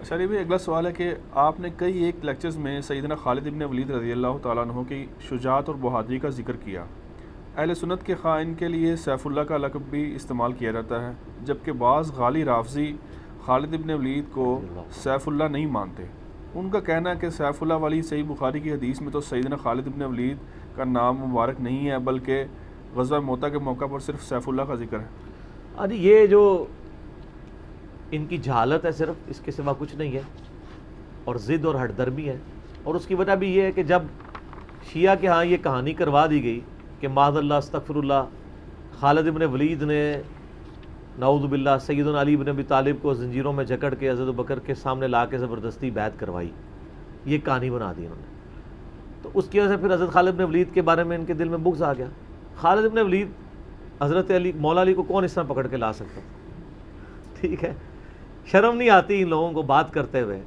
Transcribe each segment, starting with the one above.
چلیے بھائی، اگلا سوال ہے کہ آپ نے کئی ایک لیکچرز میں سیدنا خالد ابن ولید رضی اللہ تعالیٰ عنہ کی شجاعت اور بہادری کا ذکر کیا۔ اہل سنت کے خائن کے لیے سیف اللہ کا لقب بھی استعمال کیا جاتا ہے، جبکہ بعض غالی رافضی خالد ابن ولید کو سیف اللہ نہیں مانتے۔ ان کا کہنا ہے کہ سیف اللہ والی صحیح بخاری کی حدیث میں تو سیدنا خالد ابن ولید کا نام مبارک نہیں ہے، بلکہ غزوہ موتا کے موقع پر صرف سیف اللہ کا ذکر ہے۔ ارے یہ جو ان کی جہالت ہے صرف، اس کے سوا کچھ نہیں ہے، اور ضد اور ہٹ درمی ہے۔ اور اس کی وجہ بھی یہ ہے کہ جب شیعہ کے ہاں یہ کہانی کروا دی گئی کہ معاذ اللہ استغفر اللہ، خالد ابن ولید نے نعوذ باللہ سیدنا علی بن ابی طالب کو زنجیروں میں جکڑ کے حضرت بکر کے سامنے لا کے زبردستی بیعت کروائی، یہ کہانی بنا دی انہوں نے، تو اس کی وجہ سے پھر حضرت خالد ابن ولید کے بارے میں ان کے دل میں بغض آ گیا۔ خالد ابن ولید حضرت علی مولا علی کو کون اس طرح پکڑ کے لا سکتا؟ ٹھیک ہے، شرم نہیں آتی ان لوگوں کو بات کرتے ہوئے؟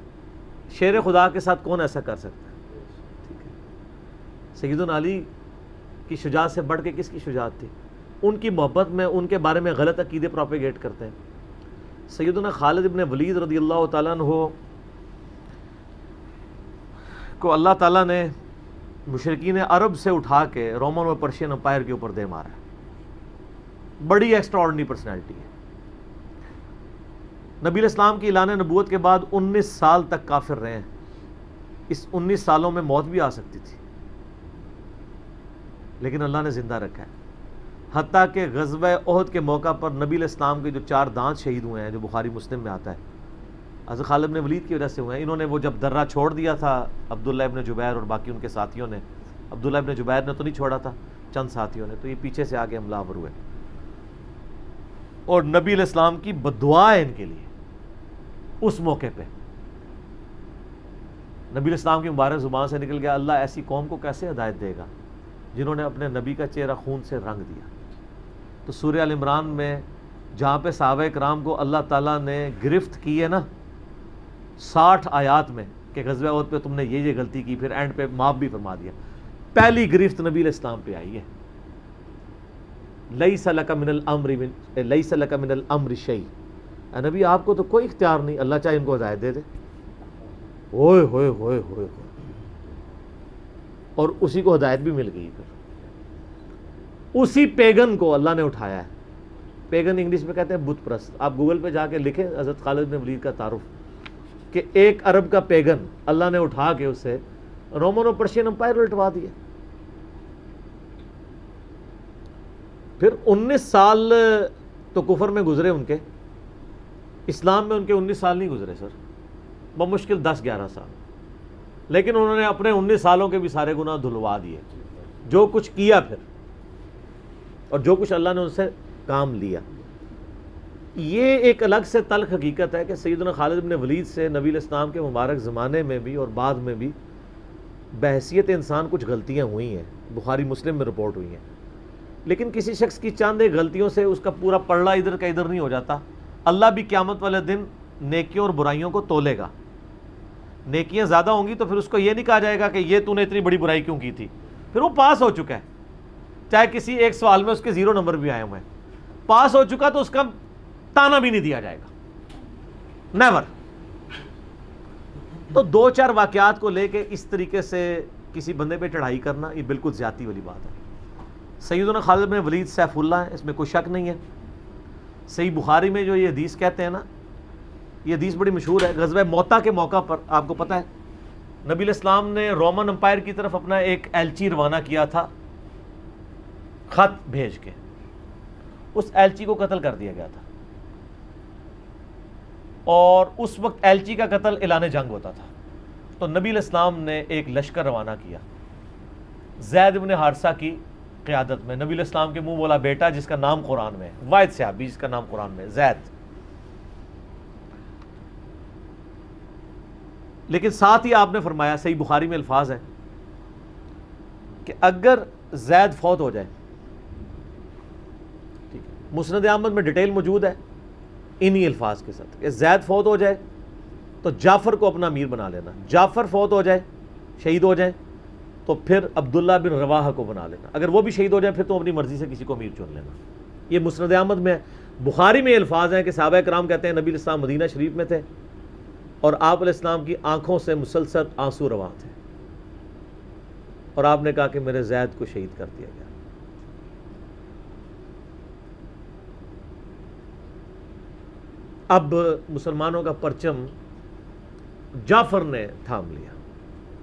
شیر خدا کے ساتھ کون ایسا کر سکتا ہے؟ ٹھیک ہے، سیدنا علی کی شجاعت سے بڑھ کے کس کی شجاعت تھی؟ ان کی محبت میں ان کے بارے میں غلط عقیدے پروپیگیٹ کرتے ہیں۔ سیدنا خالد ابن ولید رضی اللہ تعالیٰ عنہ کو اللہ تعالیٰ نے مشرکین عرب سے اٹھا کے رومن اور پرشین امپائر کے اوپر دے مارا ہے۔ بڑی ایکسٹراڈنری پرسنالٹی ہے۔ نبی علیہ السلام کی اعلان نبوت کے بعد 19 سال تک کافر رہے ہیں۔ اس 19 سالوں میں موت بھی آ سکتی تھی، لیکن اللہ نے زندہ رکھا ہے۔ حتیٰ کہ غزوہ احد کے موقع پر نبی علیہ السلام کے جو 4 دانت شہید ہوئے ہیں، جو بخاری مسلم میں آتا ہے، حضرت خالد بن ولید کی وجہ سے ہوئے ہیں۔ انہوں نے وہ جب درہ چھوڑ دیا تھا عبداللہ ابن جبیر اور باقی ان کے ساتھیوں نے، عبداللہ ابن جبیر نے تو نہیں چھوڑا تھا، چند ساتھیوں نے، تو یہ پیچھے سے آگے حملہ آور ہوئے، اور نبی علیہ السلام کی بددعا ہے ان کے لیے۔ اس موقع پہ نبی علیہ السلام کی مبارک زبان سے نکل گیا، اللہ ایسی قوم کو کیسے ہدایت دے گا جنہوں نے اپنے نبی کا چہرہ خون سے رنگ دیا۔ تو سورہ ال عمران میں جہاں پہ صحابہ کرام کو اللہ تعالیٰ نے گرفت کی ہے نا 60 آیات میں کہ غزوہ احد پہ تم نے یہ غلطی کی، پھر اینڈ پہ معاف بھی فرما دیا، پہلی گرفت نبی علیہ السلام پہ آئی ہے، لیس لک من الامر شیء، اے نبی آپ کو تو کوئی اختیار نہیں، اللہ چاہے ان کو ہدایت دے دے۔ ہوئے ہوئے ہوئے ہوئے، اور اسی کو ہدایت بھی مل گئی۔ پھر اسی پیگن کو اللہ نے اٹھایا ہے۔ پیگن انگلش میں کہتے ہیں بت پرست۔ آپ گوگل پہ جا کے لکھیں حضرت خالد بن ولید کا تعارف، کہ ایک عرب کا پیگن اللہ نے اٹھا کے اسے رومن اور پرشین امپائر الٹوا دیا۔ پھر 19 سال تو کفر میں گزرے ان کے، اسلام میں ان کے 19 سال نہیں گزرے سر، بمشکل 10-11 سال، لیکن انہوں نے اپنے 19 سالوں کے بھی سارے گناہ دھلوا دیے، جو کچھ کیا پھر، اور جو کچھ اللہ نے ان سے کام لیا۔ یہ ایک الگ سے تلخ حقیقت ہے کہ سیدنا خالد بن ولید سے نبی علیہ السلام کے مبارک زمانے میں بھی اور بعد میں بھی بحیثیت انسان کچھ غلطیاں ہوئی ہیں، بخاری مسلم میں رپورٹ ہوئی ہیں، لیکن کسی شخص کی چند ایک غلطیوں سے اس کا پورا پلڑا ادھر کا ادھر نہیں ہو جاتا۔ اللہ بھی قیامت والے دن نیکیوں اور برائیوں کو تولے گا۔ نیکیاں زیادہ ہوں گی تو پھر اس کو یہ نہیں کہا جائے گا کہ یہ تو نے اتنی بڑی برائی کیوں کی تھی، پھر وہ پاس ہو چکا ہے، چاہے کسی ایک سوال میں اس کے 0 نمبر بھی آئے ہوئے ہیں، پاس ہو چکا تو اس کا تانا بھی نہیں دیا جائے گا، نیور۔ تو 2-4 واقعات کو لے کے اس طریقے سے کسی بندے پہ چڑھائی کرنا یہ بالکل زیادتی والی بات ہے۔ سیدنا خالد بن ولید سیف اللہ ہے، اس میں کوئی شک نہیں ہے۔ صحیح بخاری میں جو یہ حدیث کہتے ہیں نا، یہ حدیث بڑی مشہور ہے۔ غزوہ موتا کے موقع پر آپ کو پتہ ہے نبی علیہ السلام نے رومن امپائر کی طرف اپنا ایک ایلچی روانہ کیا تھا، خط بھیج کے، اس ایلچی کو قتل کر دیا گیا تھا، اور اس وقت ایلچی کا قتل اعلان جنگ ہوتا تھا۔ تو نبی علیہ السلام نے ایک لشکر روانہ کیا زید بن حارثہ کی قیادت میں، نبی علیہ السلام کے منہ بولا بیٹا جس کا نام قرآن میں ہے، واحد صحابی جس کا نام قرآن میں ہے، زید۔ لیکن ساتھ ہی آپ نے فرمایا، صحیح بخاری میں الفاظ ہے کہ اگر زید فوت ہو جائے، ٹھیک ہے، مسند احمد میں ڈیٹیل موجود ہے انہی الفاظ کے ساتھ، کہ زید فوت ہو جائے تو جعفر کو اپنا امیر بنا لینا، جعفر فوت ہو جائے، شہید ہو جائیں، تو پھر عبداللہ بن رواحہ کو بنا لینا، اگر وہ بھی شہید ہو جائیں پھر تو اپنی مرضی سے کسی کو امیر چن لینا۔ یہ مسند احمد میں ہے۔ بخاری میں الفاظ ہیں کہ صحابہ کرام کہتے ہیں نبی علیہ السلام مدینہ شریف میں تھے، اور آپ علیہ السلام کی آنکھوں سے مسلسل آنسو رواں تھے، اور آپ نے کہا کہ میرے زید کو شہید کر دیا گیا۔ اب مسلمانوں کا پرچم جعفر نے تھام لیا۔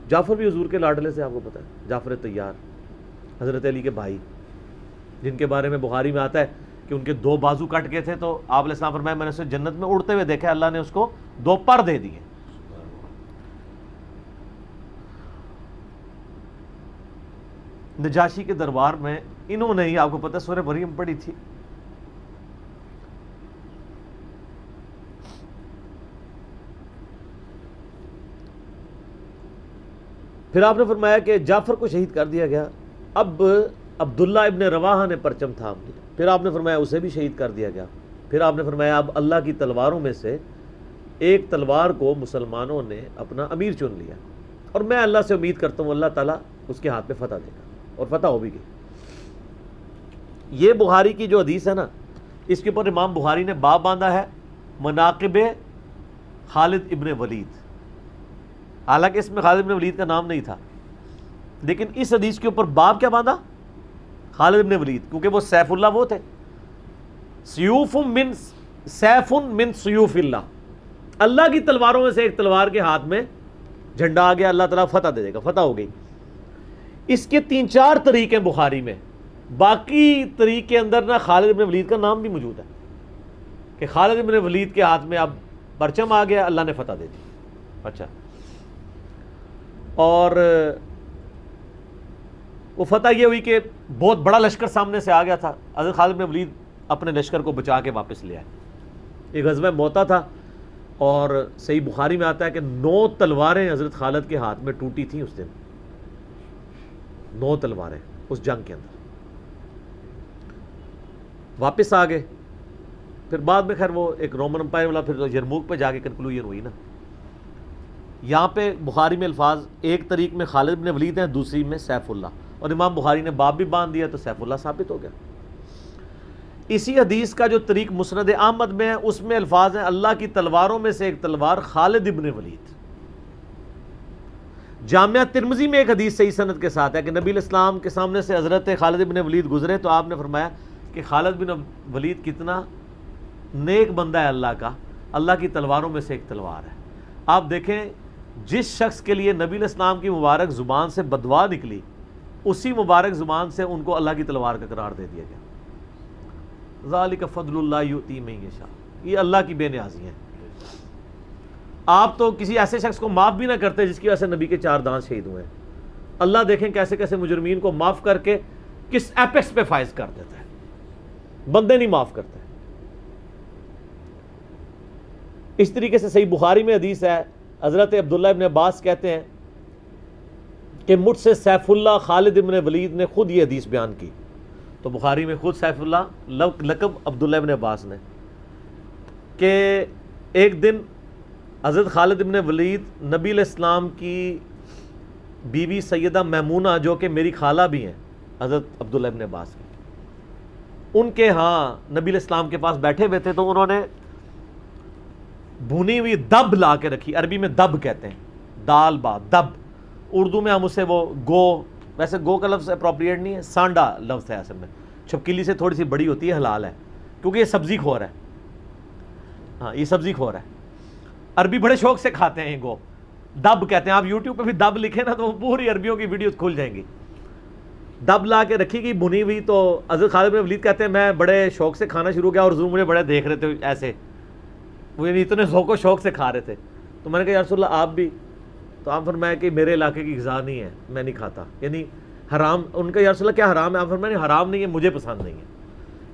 جعفر بھی حضور کے لاڈلے سے، آپ کو پتہ ہے، جعفر طیار، حضرت علی کے بھائی، جن کے بارے میں بخاری میں آتا ہے کہ ان کے 2 بازو کٹ گئے تھے، تو آپ علیہ السلام فرمایا میں نے اسے جنت میں اڑتے ہوئے دیکھا، اللہ نے اس کو 2 پر دے دیے۔ نجاشی کے دربار میں انہوں نے ہی، آپ کو پتہ ہے، سورہ مریم پڑھی تھی۔ پھر آپ نے فرمایا کہ جعفر کو شہید کر دیا گیا، اب عبداللہ ابن رواحہ نے پرچم تھام لیا، پھر آپ نے فرمایا اسے بھی شہید کر دیا گیا، پھر آپ نے فرمایا اب اللہ کی تلواروں میں سے ایک تلوار کو مسلمانوں نے اپنا امیر چن لیا، اور میں اللہ سے امید کرتا ہوں اللہ تعالیٰ اس کے ہاتھ میں فتح دے گا، اور فتح ہو بھی گئی۔ یہ بخاری کی جو حدیث ہے نا، اس کے اوپر امام بخاری نے باب باندھا ہے مناقب خالد ابن ولید، حالانکہ اس میں خالد ابن ولید کا نام نہیں تھا، لیکن اس حدیث کے اوپر باب کیا باندھا؟ خالد ابن ولید، کیونکہ وہ سیف اللہ وہ تھے، سیوف من سیوف اللہ، اللہ کی تلواروں میں سے ایک تلوار کے ہاتھ میں جھنڈا آ گیا، اللہ تعالیٰ فتح دے دے گا، فتح ہو گئی۔ اس کے 3-4 طریقے بخاری میں، باقی طریق کے اندر نا خالد ابن ولید کا نام بھی موجود ہے کہ خالد ابن ولید کے ہاتھ میں اب پرچم آ گیا، اللہ نے فتح دے دی۔ اچھا، اور وہ فتح یہ ہوئی کہ بہت بڑا لشکر سامنے سے آ گیا تھا، حضرت خالد بن ولید اپنے لشکر کو بچا کے واپس لے آئے۔ ایک غزوہ موتا تھا، اور صحیح بخاری میں آتا ہے کہ 9 تلواریں حضرت خالد کے ہاتھ میں ٹوٹی تھیں اس دن، 9 تلواریں اس جنگ کے اندر، واپس آ گئے۔ پھر بعد میں خیر وہ ایک رومن امپائر والا پھر یرموک پہ جا کے کنکلوژن ہوئی نا۔ یہاں پہ بخاری میں الفاظ ایک طریق میں خالد بن ولید ہیں، دوسری میں سیف اللہ، اور امام بخاری نے باب بھی باندھ دیا تو سیف اللہ ثابت ہو گیا۔ اسی حدیث کا جو طریق مسند احمد میں ہے، اس میں الفاظ ہیں اللہ کی تلواروں میں سے ایک تلوار خالد ابن ولید۔ جامعہ ترمذی میں ایک حدیث صحیح سند کے ساتھ ہے کہ نبی علیہ السلام کے سامنے سے حضرت خالد ابن ولید گزرے تو آپ نے فرمایا کہ خالد بن ولید کتنا نیک بندہ ہے اللہ کا، اللہ کی تلواروں میں سے ایک تلوار ہے۔ آپ دیکھیں جس شخص کے لیے نبی علیہ السلام کی مبارک زبان سے بددعا نکلی، اسی مبارک زبان سے ان کو اللہ کی تلوار کا قرار دے دیا گیا۔ ذالک فضل اللہ یؤتی من یشاء، یہ اللہ کی بے نیازی ہے۔ آپ تو کسی ایسے شخص کو معاف بھی نہ کرتے جس کی وجہ سے نبی کے 4 دانت شہید ہوئے ہیں، اللہ دیکھیں کیسے کیسے مجرمین کو معاف کر کے کس ایپیکس پہ فائز کر دیتا ہے، بندے نہیں معاف کرتے۔ اس طریقے سے صحیح بخاری میں حدیث ہے، حضرت عبداللہ ابن عباس کہتے ہیں کہ مجھ سے سیف اللہ خالد ابن ولید نے خود یہ حدیث بیان کی، تو بخاری میں خود سیف اللہ لقب عبداللہ ابن عباس نے، کہ ایک دن حضرت خالد ابن ولید نبی علیہ السلام کی بیوی سیدہ میمونہ جو کہ میری خالہ بھی ہیں حضرت عبداللہ ابن عباس کی، ان کے ہاں نبی علیہ السلام کے پاس بیٹھے ہوئے تھے، تو انہوں نے بھونی ہوئی دب لا کے رکھی، عربی میں دب کہتے ہیں، دال با دب، اردو میں ہم اسے وہ گو، ویسے گو کا لفظ اپروپریٹ نہیں ہے، سانڈا لفظ ہے اصل میں، چھپکلی سے تھوڑی سی بڑی ہوتی ہے، حلال ہے کیونکہ یہ سبزی خور ہے، ہاں یہ سبزی خور ہے، عربی بڑے شوق سے کھاتے ہیں یہ گو، دب کہتے ہیں۔ آپ یوٹیوب پہ بھی دب لکھیں نا تو وہ پوری عربیوں کی ویڈیوز کھل جائیں گی۔ دب لا کے رکھی گئی بھنی ہوئی، تو حضرت خالد بن ولید کہتے ہیں میں بڑے شوق سے کھانا شروع کیا، اور حضور مجھے بڑے دیکھ رہے تھے ایسے، وہ یعنی اتنے ذوق و شوق سے کھا رہے تھے، تو میں نے کہا یا رسول اللہ آپ بھی، تو آپ فرمایا کہ میرے علاقے کی غذا نہیں ہے، میں نہیں کھاتا، یعنی حرام۔ ان کا یا رسول اللہ کیا حرام ہے؟ آپ فرمایا نہیں حرام نہیں ہے، مجھے پسند نہیں ہے۔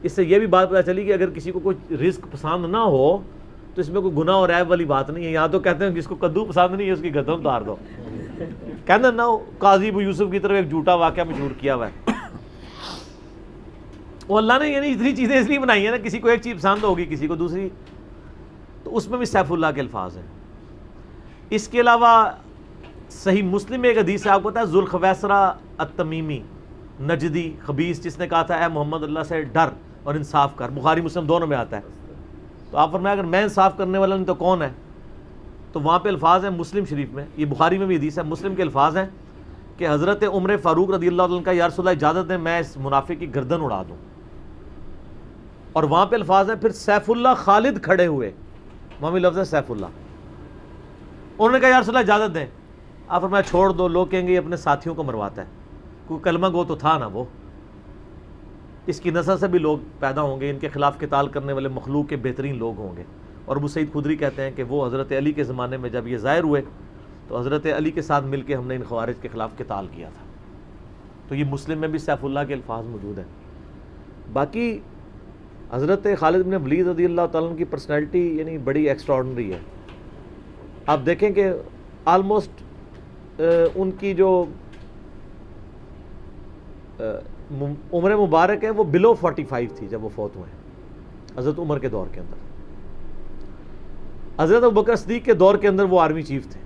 اس سے یہ بھی بات پتہ چلی کہ اگر کسی کو کوئی رزق پسند نہ ہو تو اس میں کوئی گناہ اور عیب والی بات نہیں ہے۔ یہاں تو کہتے ہیں جس کو کدو پسند نہیں ہے اس کی گردن اتار دو، کہنا نہ قاضی ابو یوسف کی طرف ایک جھوٹا واقعہ مشہور کیا ہوا ہے، وہ اللہ نے یعنی اتنی چیزیں اس لیے بنائی ہیں نا، کسی کو ایک چیز پسند ہوگی کسی کو دوسری، تو اس میں بھی سیف اللہ کے الفاظ ہیں۔ اس کے علاوہ صحیح مسلم میں ایک حدیث ہے، آپ کو پتا ہے ذوالخویسرہ التمیمی نجدی خبیث جس نے کہا تھا اے محمد اللہ سے ڈر اور انصاف کر، بخاری مسلم دونوں میں آتا ہے، تو آپ فرمایا اگر میں انصاف کرنے والا نہیں تو کون ہے؟ تو وہاں پہ الفاظ ہیں مسلم شریف میں، یہ بخاری میں بھی حدیث ہے، مسلم کے الفاظ ہیں کہ حضرت عمر فاروق رضی اللہ عنہ کا یا رسول اللہ اجازت دیں میں اس منافق کی گردن اڑا دوں، اور وہاں پہ الفاظ ہیں پھر سیف اللہ خالد کھڑے ہوئے، وہاں بھی لفظ ہے سیف اللہ، انہوں نے کہا یا رسول اللہ اجازت دیں، آپ فرمایا چھوڑ دو، لوگ کہیں گے یہ اپنے ساتھیوں کو مرواتا ہے، کوئی کلمہ گو تو تھا نا وہ، اس کی نسل سے بھی لوگ پیدا ہوں گے، ان کے خلاف قتال کرنے والے مخلوق کے بہترین لوگ ہوں گے۔ اور ابو سعید خدری کہتے ہیں کہ وہ حضرت علی کے زمانے میں جب یہ ظاہر ہوئے تو حضرت علی کے ساتھ مل کے ہم نے ان خوارج کے خلاف قتال کیا تھا۔ تو یہ مسلم میں بھی سیف اللہ کے الفاظ موجود ہیں۔ باقی حضرت خالد بن ولید رضی اللہ تعالیٰ عنہ کی پرسنالٹی یعنی بڑی ایکسٹراڈنری ہے۔ آپ دیکھیں کہ آلموسٹ ان کی جو عمر مبارک ہے وہ بلو 45 تھی جب وہ فوت ہوئے ہیں، حضرت عمر کے دور کے اندر۔ حضرت ابوبکر صدیق کے دور کے اندر وہ آرمی چیف تھے۔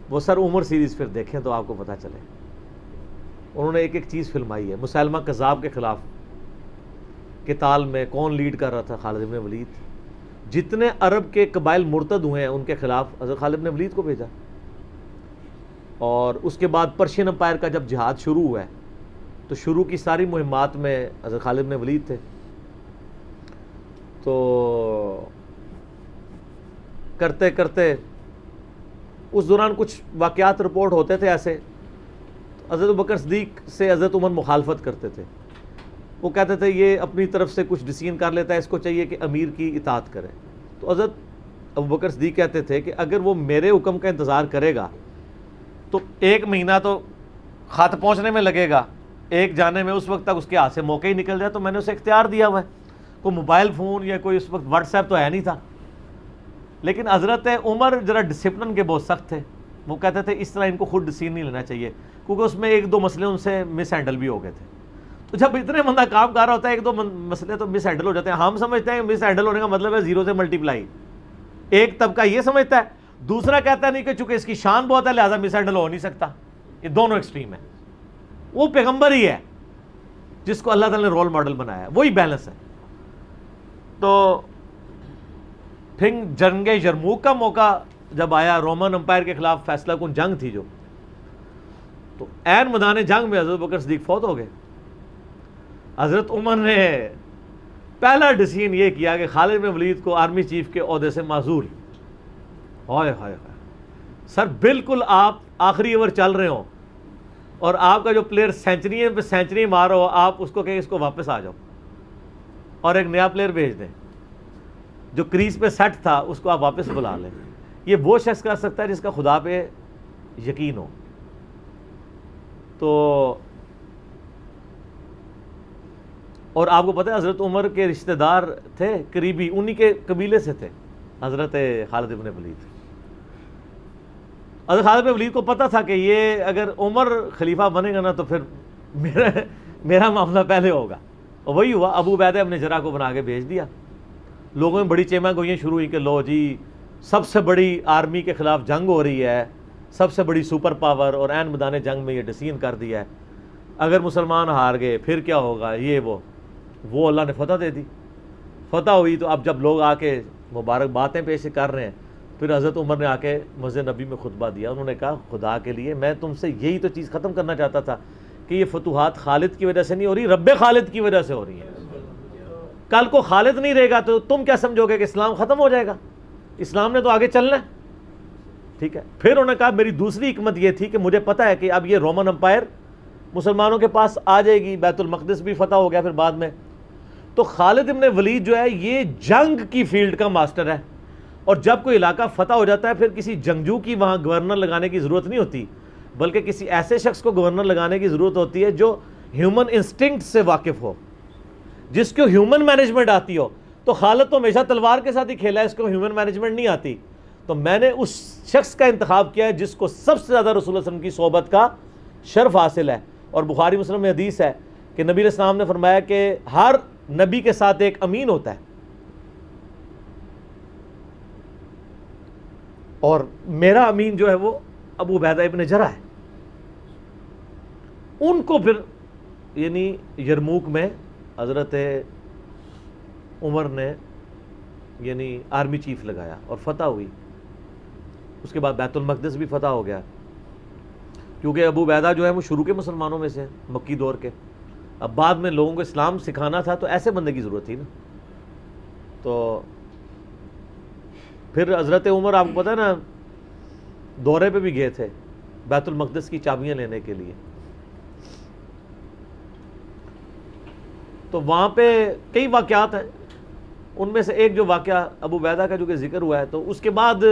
وہ سر عمر سیریز پھر دیکھیں تو آپ کو پتہ چلے، انہوں نے ایک ایک چیز فلمائی ہے۔ مسلمہ کذاب کے خلاف قتال میں کون لیڈ کر رہا تھا؟ خالد بن ولید۔ جتنے عرب کے قبائل مرتد ہوئے ہیں ان کے خلاف حضرت خالد بن ولید کو بھیجا، اور اس کے بعد پرشین امپائر کا جب جہاد شروع ہوا ہے تو شروع کی ساری مہمات میں حضرت خالد بن ولید تھے۔ تو کرتے کرتے اس دوران کچھ واقعات رپورٹ ہوتے تھے ایسے، حضرت ابوبکر صدیق سے حضرت عمر مخالفت کرتے تھے، وہ کہتے تھے یہ اپنی طرف سے کچھ ڈیسیژن کر لیتا ہے، اس کو چاہیے کہ امیر کی اطاعت کرے۔ تو حضرت ابوبکر صدیق کہتے تھے کہ اگر وہ میرے حکم کا انتظار کرے گا تو 1 مہینہ تو خط پہنچنے میں لگے گا، ایک جانے میں، اس وقت تک اس کے ہاتھ سے موقع ہی نکل جائے۔ تو میں نے اسے اختیار دیا ہوا ہے، کوئی موبائل فون یا کوئی اس وقت واٹس ایپ تو ہے نہیں تھا، لیکن حضرت عمر ذرا ڈسپلن کے بہت سخت تھے۔ وہ کہتے تھے اس طرح ان کو خود ڈیسیژن نہیں لینا چاہیے، کیونکہ اس میں 1-2 مسئلے ان سے مس ہینڈل بھی ہو گئے تھے۔ تو جب اتنے بندہ کام کر رہا ہوتا ہے 1-2 مسئلے تو مس ہینڈل ہو جاتے ہیں۔ ہم سمجھتے ہیں مس ہینڈل ہونے کا مطلب ہے 0 سے ملٹیپلائی، ایک طبقہ یہ سمجھتا ہے، دوسرا کہتا ہے نہیں کہ چونکہ اس کی شان بہت ہے لہٰذا مس ہینڈل ہو نہیں سکتا۔ یہ دونوں ایکسٹریم ہیں۔ وہ پیغمبر ہی ہے جس کو اللہ تعالیٰ نے رول ماڈل بنایا ہے، وہی بیلنس ہے۔ تو پھر جنگ یرموک کا موقع جب آیا، رومن امپائر کے خلاف فیصلہ کن جنگ تھی جو، تو عین میدان جنگ میں حضرت بکر صدیق فوت ہو گئے۔ حضرت عمر نے پہلا ڈیسیژن یہ کیا کہ خالد بن ولید کو آرمی چیف کے عہدے سے معزول۔ ہائے ہائے ہائے سر، بالکل آپ آخری اوور چل رہے ہوں اور آپ کا جو پلیئر سینچری پہ سینچری مار رہا ہو، آپ اس کو کہیں اس کو واپس آ جاؤ اور ایک نیا پلیئر بھیج دیں، جو کریز پہ سیٹ تھا اس کو آپ واپس بلا لیں۔ یہ وہ شخص کر سکتا ہے جس کا خدا پہ یقین ہو۔ تو اور آپ کو پتہ ہے حضرت عمر کے رشتہ دار تھے قریبی، انہی کے قبیلے سے تھے حضرت خالد بن ولید۔ حضرت خالد بن ولید کو پتہ تھا کہ یہ اگر عمر خلیفہ بنے گا نا تو پھر میرا معاملہ پہلے ہوگا، اور وہی ہوا۔ ابو عبیدہ ابن جراح کو بنا کے بھیج دیا۔ لوگوں میں بڑی چیمہ گوئیاں شروع ہوئی کہ لو جی سب سے بڑی آرمی کے خلاف جنگ ہو رہی ہے، سب سے بڑی سپر پاور، اور عین میدان جنگ میں یہ ڈیسیژن کر دیا ہے، اگر مسلمان ہار گئے پھر کیا ہوگا، یہ وہ اللہ نے فتح دے دی۔ فتح ہوئی تو اب جب لوگ آ کے مبارک باتیں پیش کر رہے ہیں، پھر حضرت عمر نے آ کے مسجد نبی میں خطبہ دیا۔ انہوں نے کہا خدا کے لیے میں تم سے یہی تو چیز ختم کرنا چاہتا تھا کہ یہ فتوحات خالد کی وجہ سے نہیں ہو رہی، رب خالد کی وجہ سے ہو رہی ہیں۔ کل کو خالد نہیں رہے گا تو تم کیا سمجھو گے کہ اسلام ختم ہو جائے گا؟ اسلام نے تو آگے چلنا ہے، ٹھیک ہے۔ پھر انہوں نے کہا میری دوسری حکمت یہ تھی کہ مجھے پتہ ہے کہ اب یہ رومن امپائر مسلمانوں کے پاس آ جائے گی، بیت المقدس بھی فتح ہو گیا پھر بعد میں، تو خالد بن ولید جو ہے یہ جنگ کی فیلڈ کا ماسٹر ہے، اور جب کوئی علاقہ فتح ہو جاتا ہے پھر کسی جنگجو کی وہاں گورنر لگانے کی ضرورت نہیں ہوتی، بلکہ کسی ایسے شخص کو گورنر لگانے کی ضرورت ہوتی ہے جو ہیومن انسٹنکٹ سے واقف ہو، جس کو ہیومن مینجمنٹ آتی ہو۔ تو خالد تو ہمیشہ تلوار کے ساتھ ہی کھیلا ہے، اس کو ہیومن مینجمنٹ نہیں آتی، تو میں نے اس شخص کا انتخاب کیا ہے جس کو سب سے زیادہ رسول اللہ صلی اللہ علیہ وسلم کی صحبت کا شرف حاصل ہے۔ اور بخاری مسلم میں حدیث ہے کہ نبی علیہ السلام نے فرمایا کہ ہر نبی کے ساتھ ایک امین ہوتا ہے، اور میرا امین جو ہے وہ ابو عبیدہ ابن جراح ہے۔ ان کو پھر یعنی یرموک میں حضرت عمر نے یعنی آرمی چیف لگایا اور فتح ہوئی۔ اس کے بعد بیت المقدس بھی فتح ہو گیا، کیونکہ ابو عبیدہ جو ہے وہ شروع کے مسلمانوں میں سے ہیں، مکی دور کے. اب بعد میں لوگوں کو اسلام سکھانا تھا تو ایسے بندے کی ضرورت تھی نا. تو پھر حضرت عمر آپ کو پتہ ہے نا دورے پہ بھی گئے تھے بیت المقدس کی چابیاں لینے کے لیے. تو وہاں پہ کئی واقعات ہیں، ان میں سے ایک جو واقعہ ابو عبیدہ کا جو کہ ذکر ہوا ہے، تو اس کے بعد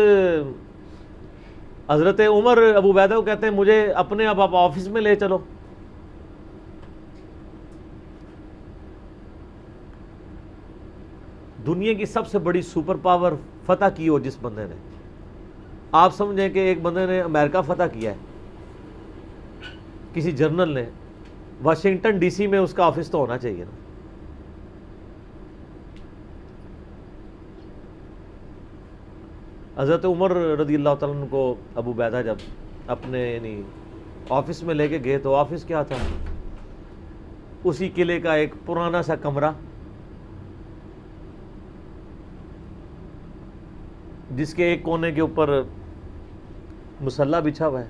حضرت عمر ابو عبیدہ کو کہتے ہیں مجھے اپنے اب آپ آفس میں لے چلو. دنیا کی سب سے بڑی سپر پاور فتح کی ہو جس بندے نے، آپ سمجھیں کہ ایک بندے نے امریکہ فتح کیا ہے، کسی جرنل نے، واشنگٹن ڈی سی میں اس کا آفس تو ہونا چاہیے نا. حضرت عمر رضی اللہ تعالیٰ عنہ کو ابو عبیدہ جب اپنے یعنی آفس میں لے کے گئے تو آفس کیا تھا؟ اسی قلعے کا ایک پرانا سا کمرہ جس کے ایک کونے کے اوپر مصلی بچھا ہوا ہے،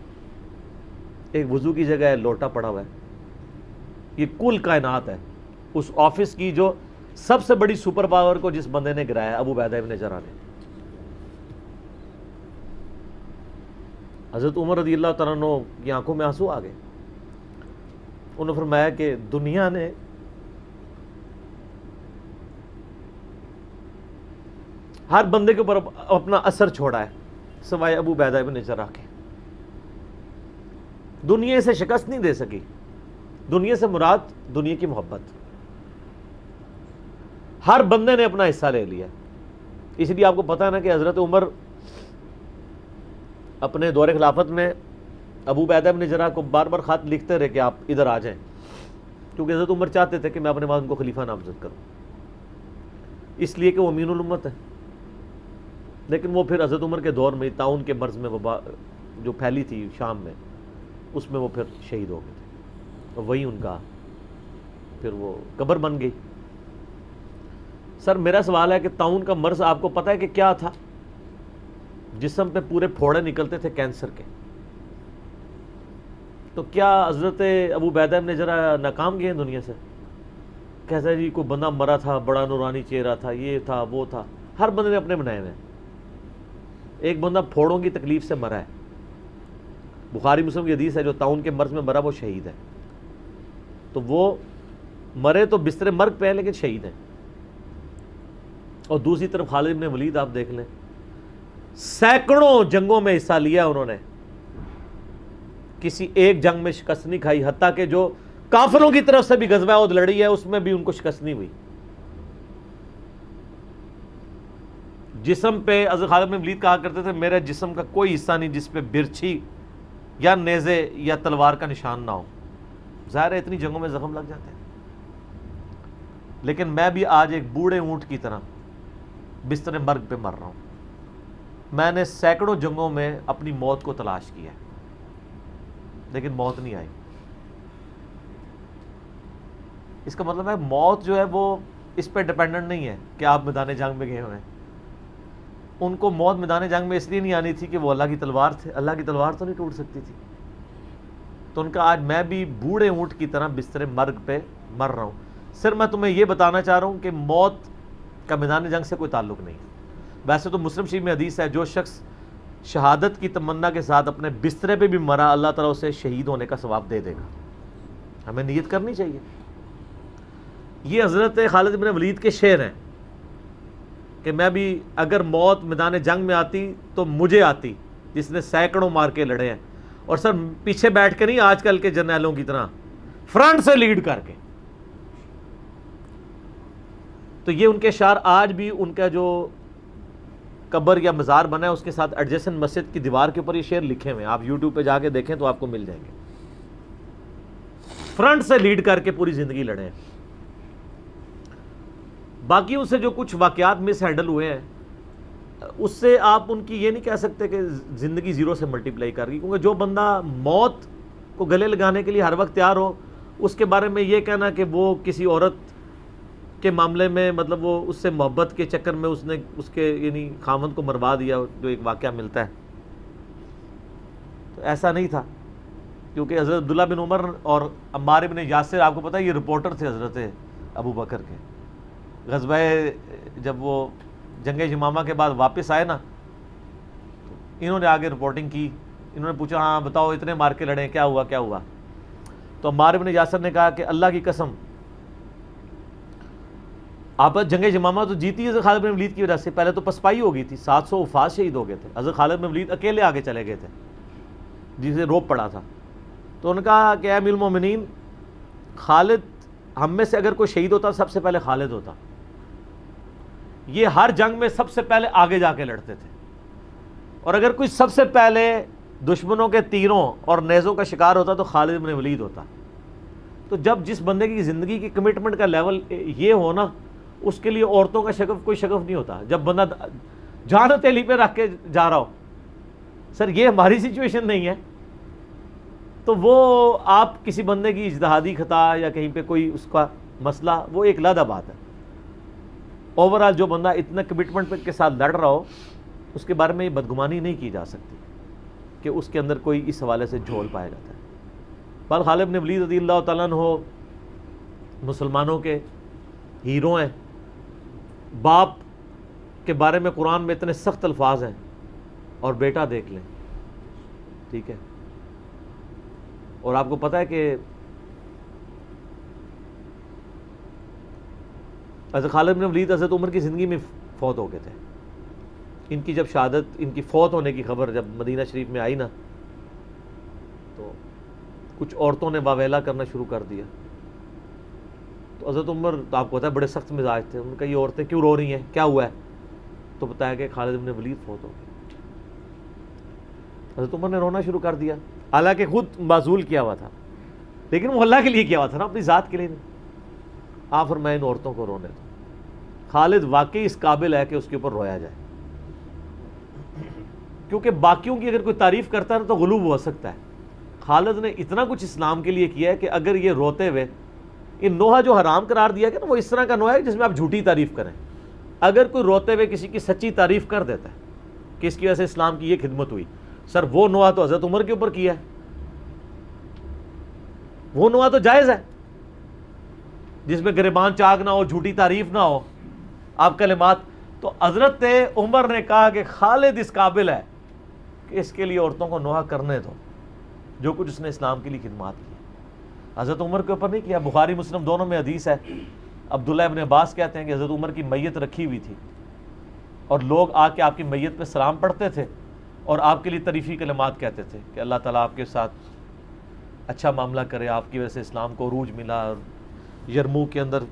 ایک وضو کی جگہ ہے، لوٹا پڑا ہوا ہے. یہ کل کائنات ہے اس آفس کی جو سب سے بڑی سپر پاور کو جس بندے نے گرایا، ابو عبیدہ ابن جراح نے. حضرت عمر رضی اللہ تعالیٰ عنہ کی آنکھوں میں آنسو آ گئے. انہوں نے فرمایا کہ دنیا نے ہر بندے کے اوپر اپنا اثر چھوڑا ہے سوائے ابو عبیدہ ابن جراح کے. دنیا سے شکست نہیں دے سکی. دنیا سے مراد دنیا کی محبت. ہر بندے نے اپنا حصہ لے لیا. اس لیے آپ کو پتہ ہے نا کہ حضرت عمر اپنے دور خلافت میں ابو عبیدہ ابن جراح کو بار بار خط لکھتے رہے کہ آپ ادھر آ جائیں، کیونکہ حضرت عمر چاہتے تھے کہ میں اپنے بعد ان کو خلیفہ نامزد کروں، اس لیے کہ وہ امین الامت ہے. لیکن وہ پھر حضرت عمر کے دور میں طاعون کے مرض میں وبا جو پھیلی تھی شام میں، اس میں وہ پھر شہید ہو گئے تھے. وہی ان کا پھر وہ قبر بن گئی. سر میرا سوال ہے کہ طاعون کا مرض آپ کو پتہ ہے کہ کیا تھا؟ جسم پہ پورے پھوڑے نکلتے تھے کینسر کے. تو کیا حضرت ابو عبیدہ ابن جراح ناکام گئے ہیں دنیا سے؟ کہتا ہے جی کوئی بندہ مرا تھا، بڑا نورانی چہرہ تھا، یہ تھا وہ تھا. ہر بندے نے اپنے بنائے ہوئے ہیں. ایک بندہ پھوڑوں کی تکلیف سے مرا ہے، بخاری مسلم کی حدیث ہے، جو طاعون کے مرض میں مرا وہ شہید ہے. تو وہ مرے تو بستر مرگ پہ ہے لیکن شہید ہیں. اور دوسری طرف خالد بن ولید آپ دیکھ لیں، سینکڑوں جنگوں میں حصہ لیا انہوں نے، کسی ایک جنگ میں شکست نہیں کھائی، حتیٰ کہ جو کافروں کی طرف سے بھی غزوہ احد لڑی ہے اس میں بھی ان کو شکست نہیں ہوئی. جسم پہ حضرت خالد بن ولید کہا کرتے تھے میرے جسم کا کوئی حصہ نہیں جس پہ برچھی یا نیزے یا تلوار کا نشان نہ ہو. ظاہر ہے اتنی جنگوں میں زخم لگ جاتے ہیں، لیکن میں بھی آج ایک بوڑھے اونٹ کی طرح بستر مرگ پہ مر رہا ہوں. میں نے سینکڑوں جنگوں میں اپنی موت کو تلاش کیا لیکن موت نہیں آئی. اس کا مطلب ہے موت جو ہے وہ اس پہ ڈیپینڈنٹ نہیں ہے کہ آپ میدان جنگ میں گئے ہوئے ہیں. ان کو موت میدان جنگ میں اس لیے نہیں آنی تھی کہ وہ اللہ کی تلوار تھے. اللہ کی تلوار تو نہیں ٹوٹ سکتی تھی. تو ان کا آج میں بھی بوڑھے اونٹ کی طرح بستر مرگ پہ مر رہا ہوں. صرف میں تمہیں یہ بتانا چاہ رہا ہوں کہ موت کا میدان جنگ سے کوئی تعلق نہیں. ویسے تو مسلم شریف میں حدیث ہے جو شخص شہادت کی تمنا کے ساتھ اپنے بسترے پہ بھی مرا اللہ تعالیٰ اسے شہید ہونے کا ثواب دے دے گا. ہمیں نیت کرنی چاہیے. یہ حضرت خالد بن ولید کے شعر ہیں کہ میں بھی اگر موت میدان جنگ میں آتی تو مجھے آتی جس نے سینکڑوں مار کے لڑے ہیں. اور سر پیچھے بیٹھ کے نہیں آج کل کے جرنیلوں کی طرح، فرنٹ سے لیڈ کر کے. تو یہ ان کے اشعار آج بھی ان کا جو قبر یا مزار بنا ہے اس کے ساتھ ایڈجسنٹ مسجد کی دیوار کے اوپر یہ شعر لکھے ہوئے ہیں. آپ یوٹیوب پہ جا کے دیکھیں تو آپ کو مل جائیں گے. فرنٹ سے لیڈ کر کے پوری زندگی لڑے ہیں. باقی ان سے جو کچھ واقعات مس ہینڈل ہوئے ہیں اس سے آپ ان کی یہ نہیں کہہ سکتے کہ زندگی زیرو سے ملٹیپلائی کر گئی، کیونکہ جو بندہ موت کو گلے لگانے کے لیے ہر وقت تیار ہو اس کے بارے میں یہ کہنا کہ وہ کسی عورت کے معاملے میں مطلب وہ اس سے محبت کے چکر میں اس نے اس کے یعنی خاوند کو مروا دیا، جو ایک واقعہ ملتا ہے تو ایسا نہیں تھا، کیونکہ حضرت عبداللہ بن عمر اور عمار بن یاسر آپ کو پتہ ہے یہ رپورٹر تھے حضرت ابو بکر کے. غزوہ جب وہ جنگ یمامہ کے بعد واپس آئے نا تو انہوں نے آگے رپورٹنگ کی. انہوں نے پوچھا ہاں بتاؤ اتنے مار کے لڑے کیا ہوا کیا ہوا. تو عمار بن یاسر نے کہا کہ اللہ کی قسم آپ جنگ یمامہ تو جیتی حضرت خالد بن ولید کی وجہ سے. پہلے تو پسپائی ہو گئی تھی، 700 وفات شہید ہو گئے تھے. حضرت خالد بن ولید اکیلے آگے چلے گئے تھے جسے روپ پڑا تھا. تو انہوں نے کہا کہ اے امیر المومنین، خالد ہم میں سے اگر کوئی شہید ہوتا سب سے پہلے خالد ہوتا. یہ ہر جنگ میں سب سے پہلے آگے جا کے لڑتے تھے، اور اگر کوئی سب سے پہلے دشمنوں کے تیروں اور نیزوں کا شکار ہوتا تو خالد بن ولید ہوتا. تو جب جس بندے کی زندگی کی کمٹمنٹ کا لیول یہ ہو نا، اس کے لیے عورتوں کا شگف کوئی شگف نہیں ہوتا. جب بندہ جان ہتھیلی پہ رکھ کے جا رہا ہو، سر یہ ہماری سچویشن نہیں ہے. تو وہ آپ کسی بندے کی اجتہادی خطا یا کہیں پہ کوئی اس کا مسئلہ وہ ایک علیحدہ بات ہے. اوورآل جو بندہ اتنا کمٹمنٹ کے ساتھ لڑ رہا ہو اس کے بارے میں یہ بدگمانی نہیں کی جا سکتی کہ اس کے اندر کوئی اس حوالے سے جھول پایا جاتا ہے. بال خالد بن ولید رضی اللہ تعالیٰ عنہ مسلمانوں کے ہیرو ہیں. باپ کے بارے میں قرآن میں اتنے سخت الفاظ ہیں، اور بیٹا دیکھ لیں، ٹھیک ہے. اور آپ کو پتہ ہے کہ حضرت خالد بن ولید حضرت عمر کی زندگی میں فوت ہو گئے تھے. ان کی جب شہادت، ان کی فوت ہونے کی خبر جب مدینہ شریف میں آئی نا تو کچھ عورتوں نے واویلا کرنا شروع کر دیا. تو حضرت عمر تو آپ کو پتہ ہے بڑے سخت مزاج تھے. ان کا یہ عورتیں کیوں رو رہی ہیں، کیا ہوا ہے؟ تو بتایا کہ خالد بن ولید فوت ہو گئے. حضرت عمر نے رونا شروع کر دیا، حالانکہ خود معزول کیا ہوا تھا، لیکن وہ اللہ کے لیے کیا ہوا تھا نا، اپنی ذات کے لیے نہیں. آپ فرمائیں ان عورتوں کو رونے دو. خالد واقعی اس قابل ہے کہ اس کے اوپر رویا جائے، کیونکہ باقیوں کی اگر کوئی تعریف کرتا ہے نا تو غلوب ہو سکتا ہے. خالد نے اتنا کچھ اسلام کے لیے کیا ہے کہ اگر یہ روتے ہوئے یہ نوحہ جو حرام قرار دیا کہ نا وہ اس طرح کا نوحہ ہے جس میں آپ جھوٹی تعریف کریں. اگر کوئی روتے ہوئے کسی کی سچی تعریف کر دیتا ہے کہ اس کی وجہ سے اسلام کی یہ خدمت ہوئی، سر وہ نوحہ تو حضرت عمر کے اوپر کیا ہے، وہ نوحہ تو جائز ہے جس میں گریبان چاک نہ ہو، جھوٹی تعریف نہ ہو، آپ کلمات. تو حضرت عمر نے کہا کہ خالد اس قابل ہے کہ اس کے لیے عورتوں کو نوحہ کرنے دو جو کچھ اس نے اسلام کے لیے خدمات کی. حضرت عمر کے اوپر نہیں کیا. بخاری مسلم دونوں میں حدیث ہے، عبداللہ ابن عباس کہتے ہیں کہ حضرت عمر کی میت رکھی ہوئی تھی اور لوگ آ کے آپ کی میت پہ سلام پڑھتے تھے اور آپ کے لیے تعریفی کلمات کہتے تھے کہ اللہ تعالیٰ آپ کے ساتھ اچھا معاملہ کرے، آپ کی وجہ سے اسلام کو عروج ملا، یرموک کے اندر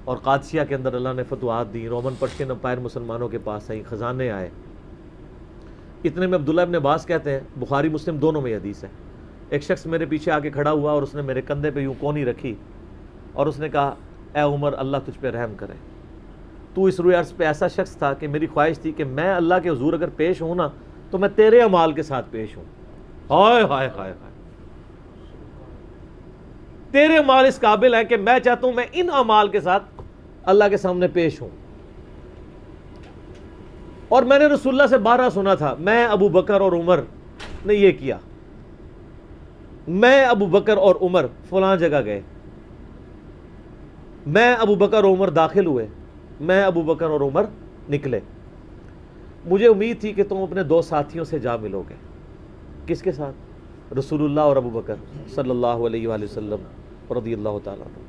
اور قادسیہ کے اندر اللہ نے فتوحات دی، رومن پرشین امپائر مسلمانوں کے پاس آئی، خزانے آئے. اتنے میں عبداللہ ابن عباس کہتے ہیں، بخاری مسلم دونوں میں حدیث ہے، ایک شخص میرے پیچھے آ کے کھڑا ہوا اور اس نے میرے کندھے پہ یوں کونی رکھی اور اس نے کہا اے عمر اللہ تجھ پہ رحم کرے، تو اس روئے عرض پہ ایسا شخص تھا کہ میری خواہش تھی کہ میں اللہ کے حضور اگر پیش ہوں نا تو میں تیرے اعمال کے ساتھ پیش ہوں. ہائے ہائے ہائے ہائے، تیرے اعمال اس قابل ہے کہ میں چاہتا ہوں میں ان اعمال کے ساتھ اللہ کے سامنے پیش ہوں. اور میں نے رسول اللہ سے بارہا سنا تھا، میں ابو بکر اور عمر نے یہ کیا، میں ابو بکر اور عمر فلاں جگہ گئے، میں ابو بکر اور عمر داخل ہوئے، میں ابو بکر اور عمر نکلے. مجھے امید تھی کہ تم اپنے دو ساتھیوں سے جا ملو گے. کس کے ساتھ؟ رسول اللہ اور ابو بکر صلی اللہ علیہ وآلہ وسلم رضی اللہ تعالیٰ عنہ.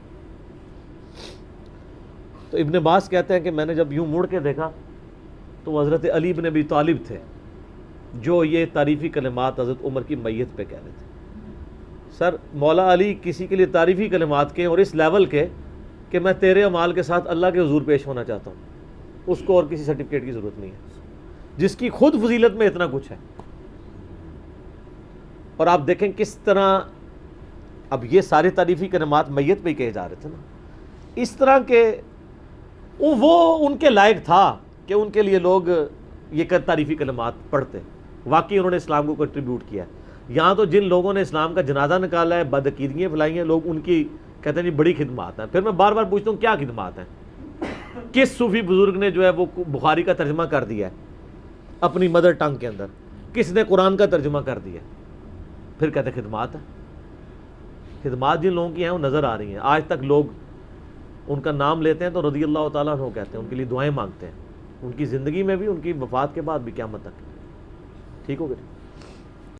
تو ابن عباس کہتے ہیں کہ میں نے جب یوں مڑ کے دیکھا تو وہ حضرت علی بن ابی طالب تھے جو یہ تعریفی کلمات حضرت عمر کی میت پہ کہہ رہے تھے. سر مولا علی کسی کے لیے تعریفی کلمات کے اور اس لیول کے کہ میں تیرے اعمال کے ساتھ اللہ کے حضور پیش ہونا چاہتا ہوں، اس کو اور کسی سرٹیفکیٹ کی ضرورت نہیں ہے، جس کی خود فضیلت میں اتنا کچھ ہے. اور آپ دیکھیں کس طرح اب یہ سارے تعریفی کلمات میت پہ ہی کہے جا رہے تھے نا، اس طرح کے وہ ان کے لائق تھا کہ ان کے لیے لوگ یہ تعریفی کلمات پڑھتے. واقعی انہوں نے اسلام کو کنٹریبیوٹ کیا ہے. یہاں تو جن لوگوں نے اسلام کا جنازہ نکالا ہے، بدعقیدگیاں پھیلائی ہیں، لوگ ان کی کہتے ہیں جی بڑی خدمات ہیں. پھر میں بار بار پوچھتا ہوں کیا خدمات ہیں؟ کس صوفی بزرگ نے جو ہے وہ بخاری کا ترجمہ کر دیا ہے اپنی مدر ٹنگ کے اندر؟ کس نے قرآن کا ترجمہ کر دیا؟ پھر کہتے خدمات ہے. خدمات جن لوگوں کی ہیں وہ نظر آ رہی ہیں. آج تک لوگ ان کا نام لیتے ہیں تو رضی اللہ تعالیٰ عنہ کہتے ہیں, ان کے لیے دعائیں مانگتے ہیں, ان کی زندگی میں بھی, ان کی وفات کے بعد بھی, قیامت تک. ٹھیک ہو گیا.